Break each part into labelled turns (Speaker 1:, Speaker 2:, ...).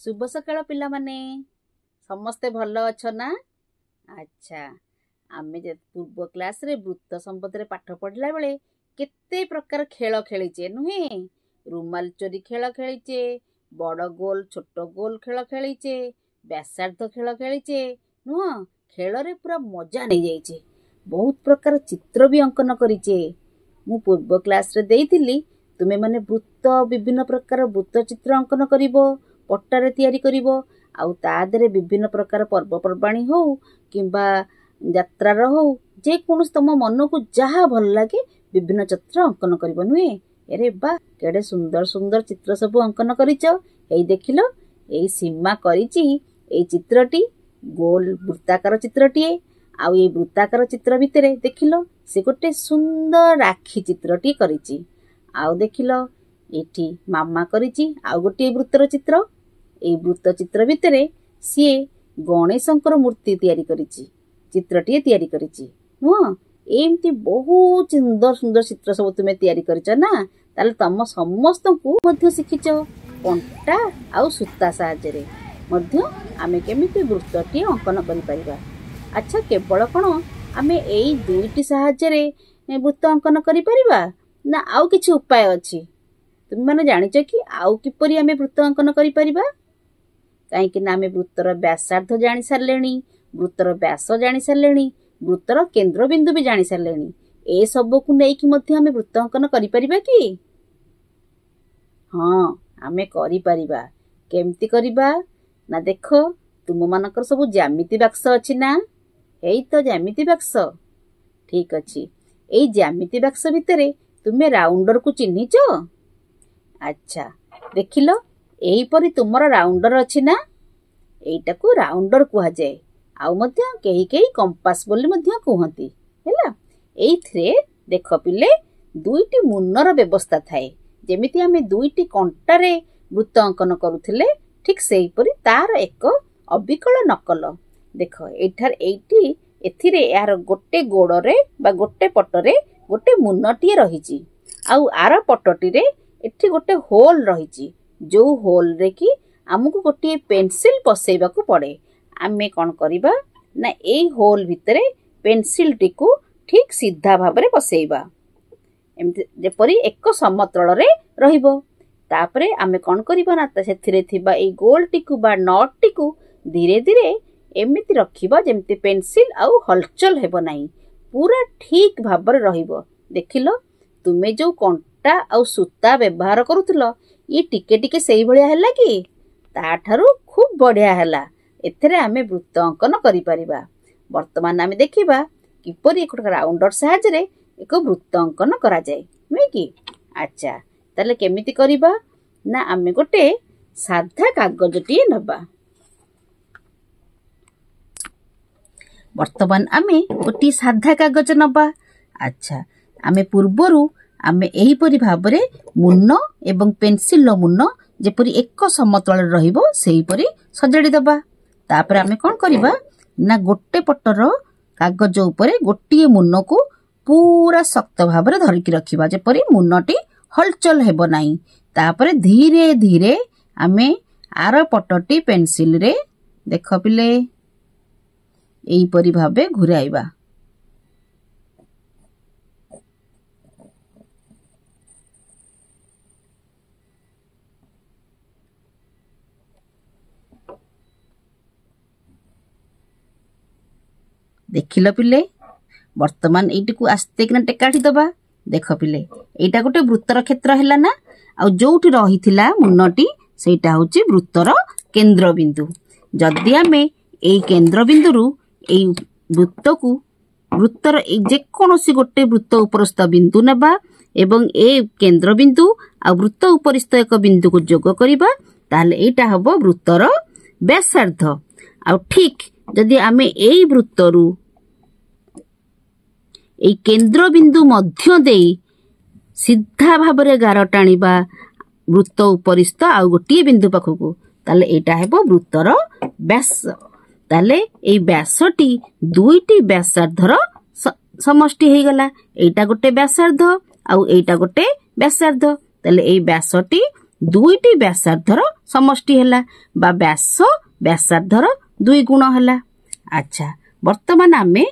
Speaker 1: शुभ सकाळ पिला माने समस्ते भल अछ ना। अच्छा आमे पूर्व क्लास रे वृत्त संबंध रे पाठ पढ़ला बेले केते प्रकार खेल खेलीचे नुहे। रुमाल चोरी खेल खेलीचे, बड़ गोल छोट गोल खेल खेलीचे, व्यासार्ध खेल खेलीचे नुह। खेल रे पूरा मजा नहीं जाइए। बहुत प्रकार चित्र भी अंकन करिचे। मु पूर्व क्लास रे देइतिली तुमे माने वृत्त विभिन्न प्रकार वृत्त चित्र अंकन करिवो, पट्टारे तैयारी करिवो। आउ ता देरे विभिन्न प्रकार पर्वपर्वाणी हो किंबा यात्रा हो जे कोनस तम मन को जहा भल लागे विभिन्न चित्र अंकन करिवो नुहे। अरे बा केडे सुंदर सुंदर चित्र सब अंकन करिचो। एई देखिलो एई सीमा करिची। एई चित्रटी गोल वृत्ताकार चित्रटीए। आउ ये वृत्ताकार चित्र भितरे देखिलो से गोटे सुंदर राखी चित्रटी करिची। आउ देखिलो एठी मामा करिची आउ गोटे वृत्तर चित्र। ए वृत्त चित्र भितरे सी गणेशंकर मूर्ति तैयारी करिची, चित्रटी तैयारी करिची नुह। एमती बहुत सुंदर सुंदर चित्र सब तुमे तैयारी करिच ना। ताले तम समस्त को मध्य शिखिच कंटा आउ सूता साहाय्य रे मध्य आमे केमिति वृत्तटी अंकन करि परिबा। अच्छा केवल कोन आमे एई दुईटी साहाय्य रे वृत्त अंकन करि परिबा ना आउ किछि उपाय अछि? तुम माने जानिच कि आउ किपरि आमे वृत्त अंकन करि परिबा? कहीं ना आमे वृत्तर व्यासार्ध जानी सारलेनी, वृत्तर व्यास जानी सारलेनी, वृत्तर केंद्र बिंदु भी जानी सारलेनी। ए सब को नै कि मध्य आमे वृत्त अंकन करि परिबा कि? हां आमे करि परिबा। केमति करिबा ना देखो तुम मानकर सब ज्यामिति बाक्स अछि ना। एई तो ज्यामिति बाक्स ठीक अछि। एई ज्यामिति बाक्स भितरे तुमे राउंडर को चिन्हिचो। अच्छा देखिलो एही परी तुमर राउंडर अछि ना। एईटा को राउंडर कुहा जाय। आउ मध्य केही केही कंपास बोली मध्य कुहंती हैला। एइथरे देखो पिले दुईटी मुन्नर व्यवस्था थाए। जेमिति आमे दुईटी कंटारे वृत्त अंकन करूथिले ठीक सेही परी तार एक अविकल नकल। देखो एठार एइटी एथिरे यार गोटे गोड़रे बा गोटे पटरे गोटे मुन्नटिए रहिची। आउ आर पटटी रे एठी गोटे होल रहिची। जो होल रे कि हमको गोटे पेंसिल पसेबा को पड़े। आमे कौन करिबा ना एई होल भितरे पेंसिल टी को ठीक सीधा भाबरे पसेबा एमति जेपरी एक समतल रे रहिबो। तापरे आमे कौन करिबा ना सेथिरे थिबा एई गोल टी को बा नट टी को धीरे धीरे एमिति रखिबा जेमति पेंसिल आउ हलचल हेबो नाही, पूरा ठीक भाबरे रहिबो। देखिलो तुमे जो कंटा आउ सूता व्यवहार करूथलो ये टिके टिके सही भलिया हैला कि ताठारु खूब बढ़िया हैला। एथरे आमे वृत्त अंकन करि परिबा। वर्तमान आमे देखिबा किपरि एक राउंडर साहाय्य रे एक वृत्त अंकन करा जाय नै कि। अच्छा ताले केमिति करिबा ना आमे गोटे साधा कागजटी नबा। वर्तमान आमे गोटे साधा कागज नबा। अच्छा आमे पूर्वरु आमे एही परि भाबरे मुन्न एवं पेंसिल मुन्न जेपरि एक समतल रहिबो सेही परि सजाडी दबा। तापर आमे कोन करिबा ना गोटे पटर कागज उपरे गोटिए मुन्न को पूरा शक्त भाबरे धरिकी रखिबा जेपरि मुन्नटी हलचल हेबो नाही। तापर धीरे धीरे आमे आर पटटी पेंसिल रे देखो पिले एही परि भाबे घुराइबा। देखिल पिले वर्तमान एइटी को आस्ते किना टेकाठी दबा। देख पिले एइटा गोटे वृत्तर क्षेत्र हैला ना। आ जोठी रहिथिला मुन्नटी सेटा होची वृत्तर केंद्र बिंदु। जदि आमे एई केंद्र बिंदु रु एई वृत्त को वृत्तर जे कोनोसी गोटे वृत्त उपरस्थ बिंदु नेबा एवं ए केंद्र बिंदु आ वृत्त उपरिस्थ एक बिंदु को जोग करिबा ताले एइटा हबो वृत्तर व्यासार्ध। आ ठीक जदि आमे एई वृत्तरु एई केंद्र बिंदु मध्य देई सीधा भाबरे गार टाणीबा वृत्त उपरिस्थ आ गोटे बिंदु पाखकु ताले एटा हेबो वृत्तर व्यास। ताले एई व्यासटी दुईटी व्यासार्धर समष्टि हे गला। एटा गोटे व्यासार्ध आउ एटा गोटे व्यासार्ध। ताले एई व्यासटी दुईटी व्यासार्धर समष्टि हैला बा व्यास व्यासार्धर 2 गुण हैला। अच्छा वर्तमान आमे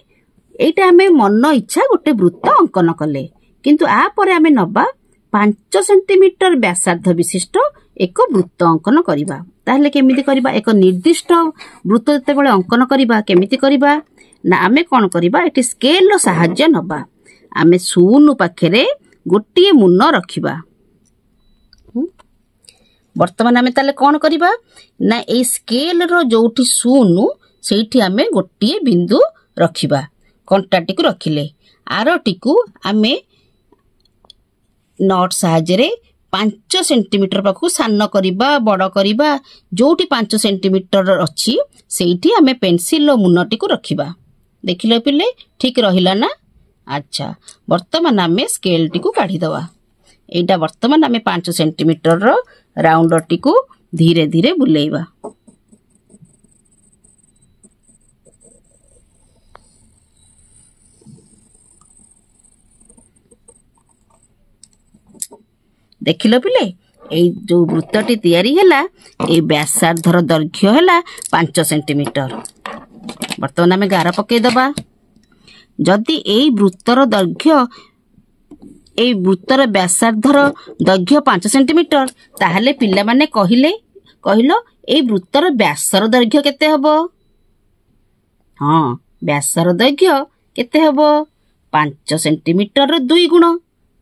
Speaker 1: एटा आमे मन इच्छा गोटे वृत्त अंकन कले किंतु आ परे आमे नबा 5 सेंटीमीटर व्यासार्ध विशिष्ट एक वृत्त अंकन करिबा। ताहले केमिति करिबा एक निर्दिष्ट वृत्त जते बेले अंकन करिबा केमिति करिबा ना आमे कोन करिबा एटी स्केल रो सहाय्य नबा। आमे शून्य पाखरे गोटे मुन रखिबा। वर्तमान आमे ताले कोन करिबा ना ए स्केल रो जोठी शून्य सेठी आमे गोटे बिंदु रखिबा। कंटाटी को रखिले आरटी को आमे नट सहायरे 5 सेंटीमीटर पाखु सान करिबा बड़ करिबा जोठी 5 सेंटीमीटर अछि सेठी आमे पेंसिल रो मुनटी को रखिबा। देखिलो पिले ठीक रहिला ना। अच्छा वर्तमान आमे स्केल टी को काढी दवा। एटा वर्तमान आमे 5 सेंटीमीटर रो राउंडर टी को धीरे धीरे बुलेइबा। देखिलो पिले ए जो वृत्तटी तैयारी हैला ए व्यासार्धर दैर्घ्य हैला 5 सेंटीमीटर। वर्तमान आमे गार पके दबा। जदि ए वृत्तर दैर्घ्य ए वृत्तर व्यासार्धर दैर्घ्य 5 सेंटीमीटर ताहले पिला माने कहिलो ए वृत्तर व्यासर दैर्घ्य केते हबो? हां व्यासर दैर्घ्य केते हबो 5 सेंटीमीटर 2 गुण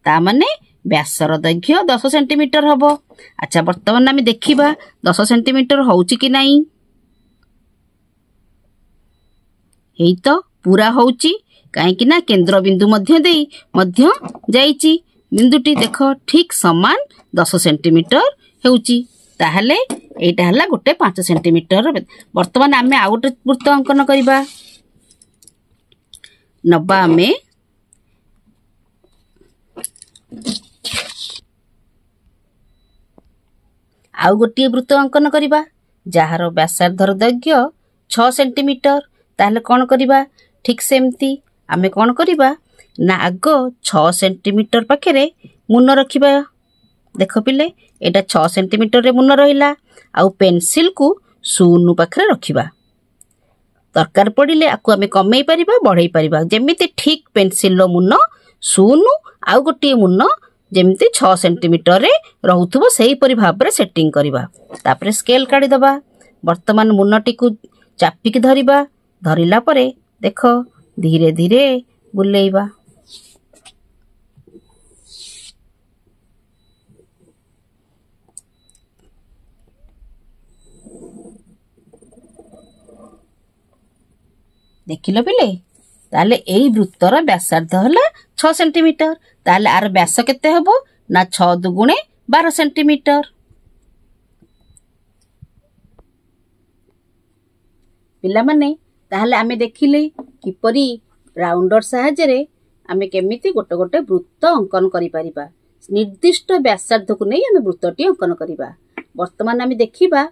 Speaker 1: ता माने व्यासर दैर्घ्य 10 सेंटीमीटर हबो। अच्छा वर्तमान आमे देखिबा 10 सेंटीमीटर होउची कि नाही। एई तो पूरा होउची काहे कि ना केंद्र बिंदु मध्य देई मध्य जाईची बिंदुटी देखो ठीक समान 10 सेंटीमीटर हेउची। ताहले एटा हला गोटे 5 सेंटीमीटर। वर्तमान आमे आ गोटे वृत्त अंकन करिबा। नबा आमे आउ गोटे वृत्त अंकन करिबा जहार व्यासार्धर दैर्घ्य 6 सेंटीमीटर। ताहले कोन करिबा ठीक सेमती आमे कोन करिबा ना आगो 6 सेंटीमीटर पाखरे मुन रखिबा। देखो पिले एटा 6 सेंटीमीटर रे मुन रहिला आउ पेंसिल को शून्य पाखरे रखिबा। दरकार पड़िले आकु आमे कमेई परिबा बढ़ाई परिबा जेमिति ठीक पेंसिल रो मुन शून्य आउ गोटे मुन जेमिति 6 सेंटीमीटर रे रहुथबो सेही परि भाबरे सेटिंग करिबा। तापरे स्केल काढी दबा। वर्तमान मुनटी को चापी के धरिबा। धरिला परे देखो धीरे धीरे बुलेइबा। देखिलो पिले ताले एई वृत्तर व्यासार्ध हला 6 सेंटीमीटर। ताले आर व्यास केते हबो ना 6 दुगुणे 12 सेंटीमीटर। पिला माने ताहले आमे देखिले किपरि राउंडर सहायरे आमे केमिति गोटे गोटे वृत्त अंकन करि परिबा। निर्दिष्ट व्यासार्ध को नै आमे वृत्तटी अंकन करिबा। वर्तमान आमे देखिबा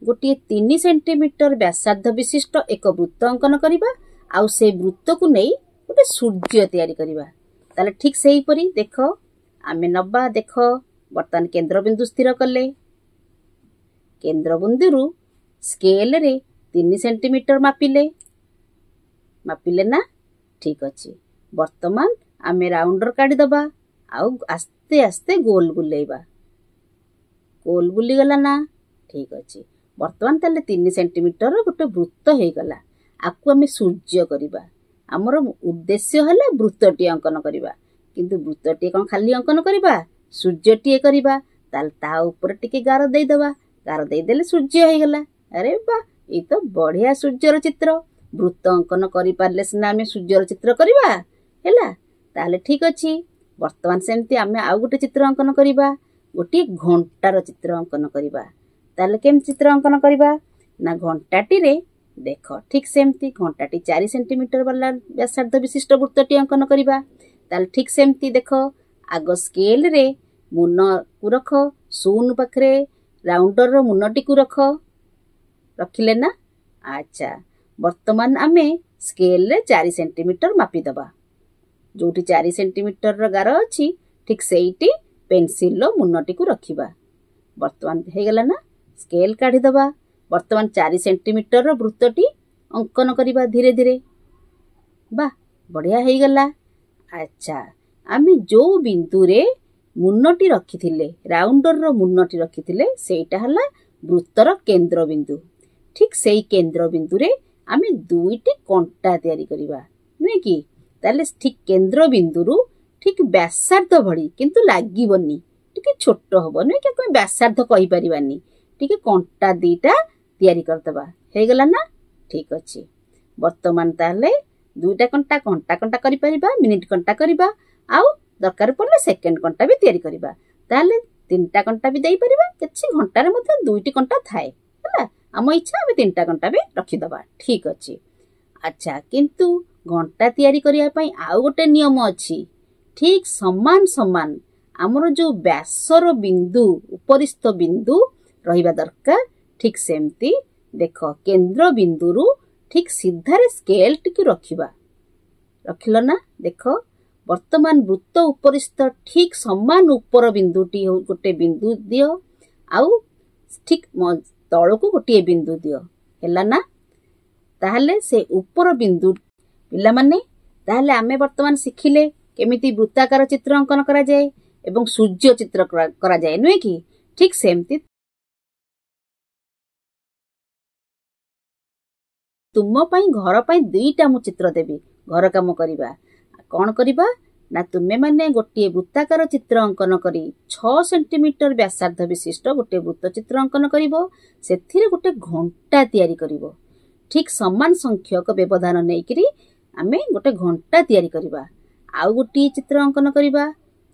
Speaker 1: गोटे 3 सेंटीमीटर व्यासार्ध विशिष्ट एक वृत्त अंकन करिबा आउ से वृत्त को नै गोटे सूर्य तैयारी करिबा। ताले ठीक सेही परि देखो आमे नबा देखो वर्तमान केंद्र बिंदु स्थिर कले। केंद्र बिंदु स्केल रे 3 सेंटीमीटर मापिले ना ठीक अछि। वर्तमान आमे राउंडर काढी दबा आउ आस्ते आस्ते गोल बुलेइबा। गोल बुली गला ना ठीक अछि। वर्तमान ताले 3 सेंटीमीटर गोटे वृत्त हे गला। आकु आमे सूर्य करिबा। हमर उद्देश्य हला वृत्तटी अंकन करिबा किंतु वृत्तटी कोन खाली अंकन करिबा सूर्यटी करिबा। ताल ता ऊपर टिके गार देई दबा। गार देई देले सूर्य हे गला। अरे बा ई तो बढ़िया सूर्यर चित्र। वृत्त अंकन करि पारले सिना आमे सूर्यर चित्र करिबा हैला। ताले ठीक अछि। वर्तमान सेमती आमे आ गोटे चित्र अंकन करिबा। गोटे घंटार चित्र अंकन करिबा। ताले केम चित्र अंकन करिबा ना घंटाटी रे देखो ठीक सेमती घंटाटी 4 सेंटीमीटर वाला व्यासार्ध विशिष्ट वृत्तटी अंकन करिबा। ताले ठीक सेमती देखो आगो स्केल रे मुन को रखो शून्य पाखरे राउंडर रो मुनटी को रखो रखिले ना। अच्छा वर्तमान आमे स्केल रे 4 सेंटीमीटर मापी दबा। जोटी 4 सेंटीमीटर रो गार अछि ठीक सेईटी पेंसिल रो मुनटी को रखिबा। ବର୍ତ୍ତମାନ ହେଇଗଲା ନା? ସ୍କେଲ୍ କାଢ଼ିଦେବା। ବର୍ତ୍ତମାନ 4 ସେଣ୍ଟିମିଟରର ବୃତ୍ତଟି ଅଙ୍କନ କରିବା ଧୀରେ ଧୀରେ। ବା ବଢ଼ିଆ ହେଇଗଲା। ଆଚ୍ଛା, ଆମେ ଯୋଉ ବିନ୍ଦୁରେ ମୁନଟି ରଖିଥିଲେ, ରାଉଣ୍ଡରର ମୁନଟି ରଖିଥିଲେ, ସେଇଟା ହେଲା ବୃତ୍ତର କେନ୍ଦ୍ରବିନ୍ଦୁ। ଠିକ୍ ସେଇ କେନ୍ଦ୍ରବିନ୍ଦୁରେ ଆମେ 2ଟି କଣ୍ଟା ତିଆରି କରିବା, ନୁହେଁ କି? ତାହେଲେ ଠିକ୍ କେନ୍ଦ୍ରବିନ୍ଦୁରୁ ଠିକ୍ ବ୍ୟାସାର୍ଦ୍ଧ ଭଳି, କିନ୍ତୁ ଲାଗିବନି, ଟିକେ ଛୋଟ ହବ, ନୁହେଁ କି? ଆମେ ବ୍ୟାସାର୍ଦ୍ଧ କହିପାରିବାନି। ଟିକେ କଣ୍ଟା 2ଟା ତିଆରି କରିଦେବା। ହେଇଗଲା ନା? ଠିକ୍ ଅଛି। ବର୍ତ୍ତମାନ ତାହେଲେ 2ଟା କଣ୍ଟା କଣ୍ଟା କଣ୍ଟା କରିପାରିବା, ମିନିଟ୍ କଣ୍ଟା କରିବା, ଆଉ ଦରକାର ପଡ଼ିଲେ ସେକେଣ୍ଡ କଣ୍ଟା ବି ତିଆରି କରିବା। ତାହେଲେ 3ଟା କଣ୍ଟା ବି ଦେଇପାରିବା। କିଛି ଘଣ୍ଟାରେ ମଧ୍ୟ 2ଟି କଣ୍ଟା ଥାଏ, ହେଲା? ଆମ ଇଚ୍ଛା ଆମେ 3ଟା କଣ୍ଟା ବି ରଖିଦେବା। ଠିକ୍ ଅଛି। ଆଚ୍ଛା, କିନ୍ତୁ ଘଣ୍ଟା ତିଆରି କରିବା ପାଇଁ ଆଉ ଗୋଟେ ନିୟମ ଅଛି। ଠିକ୍ ସମାନ ସମାନ ଆମର ଯୋଉ ବ୍ୟାସର ବିନ୍ଦୁ, ଉପରିସ୍ଥ ବିନ୍ଦୁ ରହିବା ଦରକାର। ଠିକ୍ ସେମିତି ଦେଖ, କେନ୍ଦ୍ର ବିନ୍ଦୁରୁ ଠିକ୍ ସିଧାରେ ସ୍କେଲ୍ ଟିକେ ରଖିବା। ରଖିଲ ନା? ଦେଖ, ବର୍ତ୍ତମାନ ବୃତ୍ତ ଉପରିସ୍ଥ ଠିକ୍ ସମାନ ଉପର ବିନ୍ଦୁଟି ଗୋଟେ ବିନ୍ଦୁ ଦିଅ, ଆଉ ଠିକ୍ ତଳକୁ ଗୋଟିଏ ବିନ୍ଦୁ ଦିଅ। ହେଲା ନା? ତାହେଲେ ସେ ଉପର ବିନ୍ଦୁ, ପିଲାମାନେ, ତାହେଲେ ଆମେ ବର୍ତ୍ତମାନ ଶିଖିଲେ କେମିତି ବୃତ୍ତାକାର ଚିତ୍ର ଅଙ୍କନ କରାଯାଏ ଏବଂ ସୂର୍ଯ୍ୟ ଚିତ୍ର କରାଯାଏ, ନୁହେଁ କି? ଠିକ୍ ସେମିତି ତୁମ ପାଇଁ ଘର ପାଇଁ 2ଟା ମୁଁ ଚିତ୍ର ଦେବି। ଘର କାମ କରିବା। କ'ଣ କରିବା ନା, ତୁମେମାନେ ଗୋଟିଏ ବୃତ୍ତାକାର ଚିତ୍ର ଅଙ୍କନ କରି 6 ସେଣ୍ଟିମିଟର ବ୍ୟାସାର୍ଦ୍ଧ ବିଶିଷ୍ଟ ଗୋଟିଏ ବୃତ୍ତ ଚିତ୍ର ଅଙ୍କନ କରିବ। ସେଥିରେ ଗୋଟେ ଘଣ୍ଟା ତିଆରି କରିବ। ଠିକ୍ ସମାନ ସଂଖ୍ୟକ ବ୍ୟବଧାନ ନେଇକରି ଆମେ ଗୋଟେ ଘଣ୍ଟା ତିଆରି କରିବା। ଆଉ ଗୋଟିଏ ଚିତ୍ର ଅଙ୍କନ କରିବା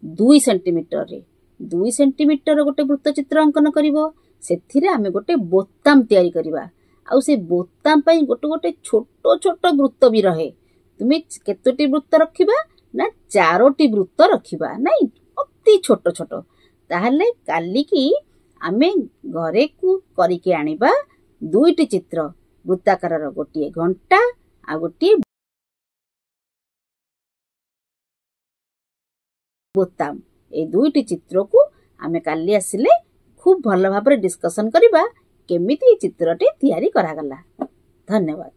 Speaker 1: 2 ସେଣ୍ଟିମିଟରରେ। 2 ସେଣ୍ଟିମିଟର ଗୋଟେ ବୃତ୍ତ ଚିତ୍ର ଅଙ୍କନ କରିବ। ସେଥିରେ ଆମେ ଗୋଟେ ବୋତାମ ତିଆରି କରିବା। ଆଉ ସେ ବୋତାମ ପାଇଁ ଗୋଟେ ଗୋଟେ ଛୋଟ ଛୋଟ ବୃତ୍ତ ବି ରହେ। ତୁମେ କେତୋଟି ବୃତ୍ତ ରଖିବା ନା 4ଟି ବୃତ୍ତ ରଖିବା, ନାଇଁ? ଅତି ଛୋଟ ଛୋଟ। ତାହେଲେ କାଲିକି ଆମେ ଘରେକୁ କରିକି ଆଣିବା 2ଟି ଚିତ୍ର, ବୃତ୍ତାକାରର ଗୋଟିଏ ଘଣ୍ଟା ଆଉ ଗୋଟିଏ ବୋତାମ। ଏଇ 2ଟି ଚିତ୍ରକୁ ଆମେ କାଲି ଆସିଲେ ଖୁବ୍ ଭଲ ଭାବରେ ଡିସ୍କସନ୍ କରିବା କେମିତି ଏ ଚିତ୍ରଟି ତିଆରି କରାଗଲା। ଧନ୍ୟବାଦ।